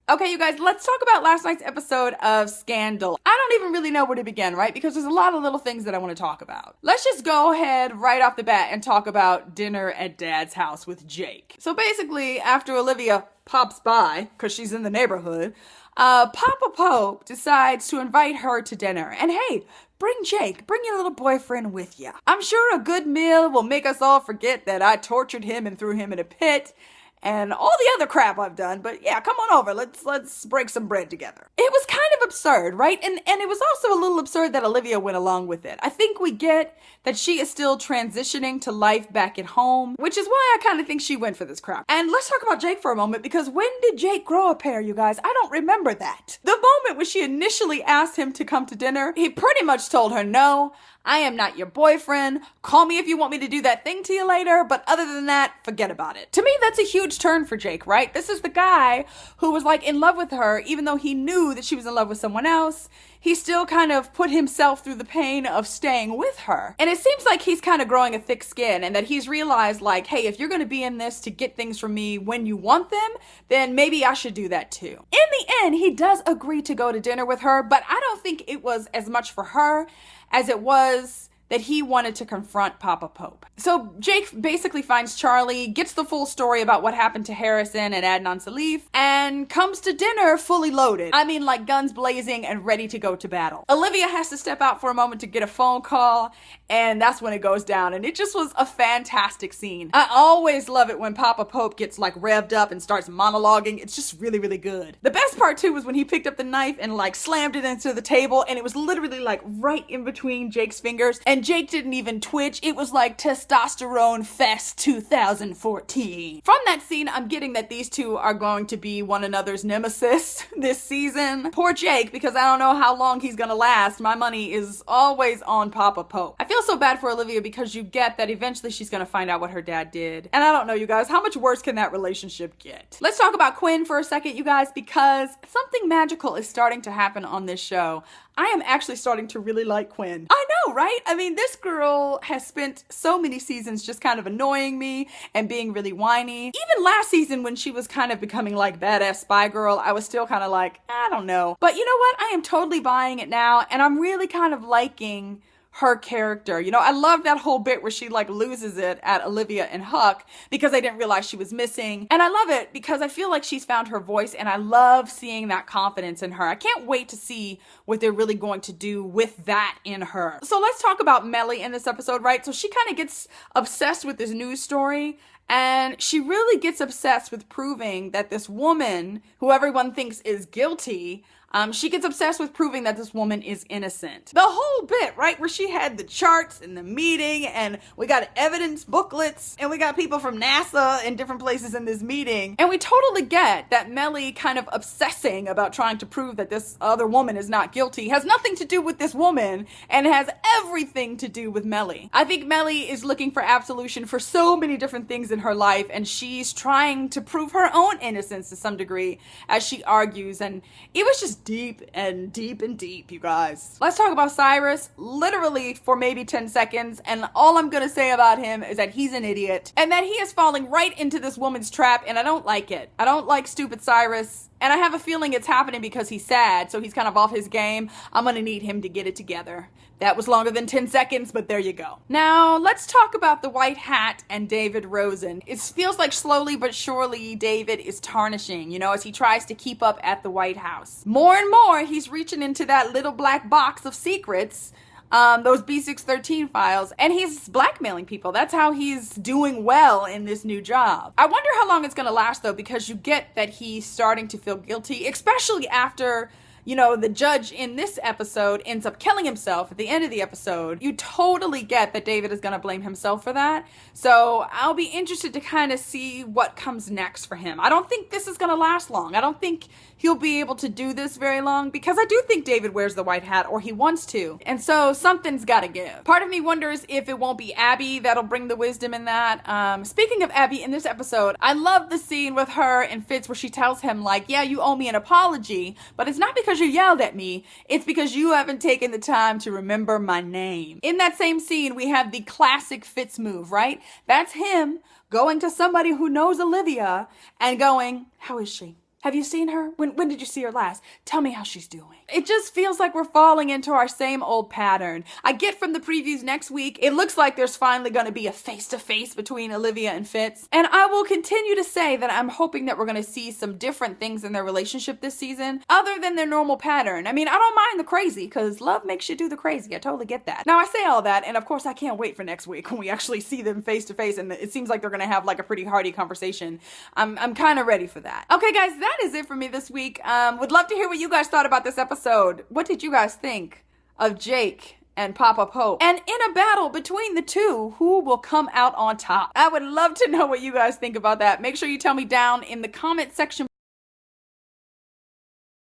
Okay, you guys, let's talk about last night's episode of Scandal. I don't even really know where to begin, right? Because there's a lot of little things that I want to talk about. Let's just go ahead right off the bat and talk about dinner at Dad's house with Jake. So basically, after Olivia pops by, because she's in the neighborhood, Papa Pope decides to invite her to dinner. And hey, bring Jake, bring your little boyfriend with you. I'm sure a good meal will make us all forget that I tortured him and threw him in a pit and all the other crap I've done, but yeah, come on over. Let's break some bread together. It was kind of absurd, right? And it was also a little absurd that Olivia went along with it. I think we get that she is still transitioning to life back at home, which is why I kind of think she went for this crap. And let's talk about Jake for a moment, because when did Jake grow a pair, you guys? I don't remember that. The moment when she initially asked him to come to dinner, he pretty much told her, no, I am not your boyfriend. Call me if you want me to do that thing to you later, but other than that, forget about it. To me, that's a huge turn for Jake, right? This is the guy who was like in love with her, even though he knew that she was in love with someone else. He still kind of put himself through the pain of staying with her. And it seems like he's kind of growing a thick skin, and that he's realized like, hey, if you're going to be in this to get things from me when you want them, then maybe I should do that too. In the end, he does agree to go to dinner with her, but I don't think it was as much for her as it was that he wanted to confront Papa Pope. So Jake basically finds Charlie, gets the full story about what happened to Harrison and Adnan Salif, and comes to dinner fully loaded. I mean, like guns blazing and ready to go to battle. Olivia has to step out for a moment to get a phone call, and that's when it goes down. And it just was a fantastic scene. I always love it when Papa Pope gets like revved up and starts monologuing. It's just really, really good. The best part too was when he picked up the knife and like slammed it into the table, and it was literally like right in between Jake's fingers. And Jake didn't even twitch. It was like Testosterone Fest 2014. From that scene, I'm getting that these two are going to be one another's nemesis this season. Poor Jake, because I don't know how long he's gonna last. My money is always on Papa Pope. I feel so bad for Olivia because you get that eventually she's gonna find out what her dad did. And I don't know, you guys, how much worse can that relationship get? Let's talk about Quinn for a second, you guys, because something magical is starting to happen on this show. I am actually starting to really like Quinn. I know, right? I mean, this girl has spent so many seasons just kind of annoying me and being really whiny. Even last season when she was kind of becoming like badass spy girl, I was still kind of like, I don't know. But you know what? I am totally buying it now, and I'm really kind of liking her character. You know, I love that whole bit where she like loses it at Olivia and Huck because they didn't realize she was missing. And I love it because I feel like she's found her voice, and I love seeing that confidence in her. I can't wait to see what they're really going to do with that in her. So let's talk about Melly in this episode, right? So she kind of gets obsessed with this news story, and she really gets obsessed with proving that this woman, who everyone thinks is guilty, she gets obsessed with proving that this woman is innocent. The whole bit, right, where she had the charts and the meeting, and we got evidence booklets, and we got people from NASA in different places in this meeting. And we totally get that Melly kind of obsessing about trying to prove that this other woman is not guilty has nothing to do with this woman, and has everything to do with Melly. I think Melly is looking for absolution for so many different things in her life, and she's trying to prove her own innocence to some degree as she argues, and it was just deep and deep and deep, you guys. Let's talk about Cyrus, literally for maybe 10 seconds, and all I'm gonna say about him is that he's an idiot, and that he is falling right into this woman's trap, and I don't like it. I don't like stupid Cyrus, and I have a feeling it's happening because he's sad, so he's kind of off his game. I'm gonna need him to get it together. That was longer than 10 seconds, but there you go. Now, let's talk about the white hat and David Rosen. It feels like slowly but surely David is tarnishing, you know, as he tries to keep up at the White House. More and more, he's reaching into that little black box of secrets, those B613 files, and he's blackmailing people. That's how he's doing well in this new job. I wonder how long it's gonna last though, because you get that he's starting to feel guilty, especially after, you know, the judge in this episode ends up killing himself at the end of the episode. You totally get that David is going to blame himself for that. So I'll be interested to kind of see what comes next for him. I don't think this is going to last long. I don't think he'll be able to do this very long, because I do think David wears the white hat, or he wants to. And so something's got to give. Part of me wonders if it won't be Abby that'll bring the wisdom in that. Speaking of Abby, in this episode, I love the scene with her and Fitz where she tells him like, yeah, you owe me an apology, but it's not because you yelled at me. It's because you haven't taken the time to remember my name. In that same scene, we have the classic Fitz move, right? That's him going to somebody who knows Olivia and going, how is she? Have you seen her? When did you see her last? Tell me how she's doing. It just feels like we're falling into our same old pattern. I get from the previews next week, it looks like there's finally going to be a face-to-face between Olivia and Fitz. And I will continue to say that I'm hoping that we're going to see some different things in their relationship this season, other than their normal pattern. I mean, I don't mind the crazy, because love makes you do the crazy. I totally get that. Now, I say all that, and of course, I can't wait for next week when we actually see them face-to-face, and it seems like they're going to have like a pretty hearty conversation. I'm kind of ready for that. Okay, guys, that is it for me this week. Would love to hear what you guys thought about this episode. What did you guys think of Jake and Papa Pope? And in a battle between the two, who will come out on top? I would love to know what you guys think about that. Make sure you tell me down in the comment section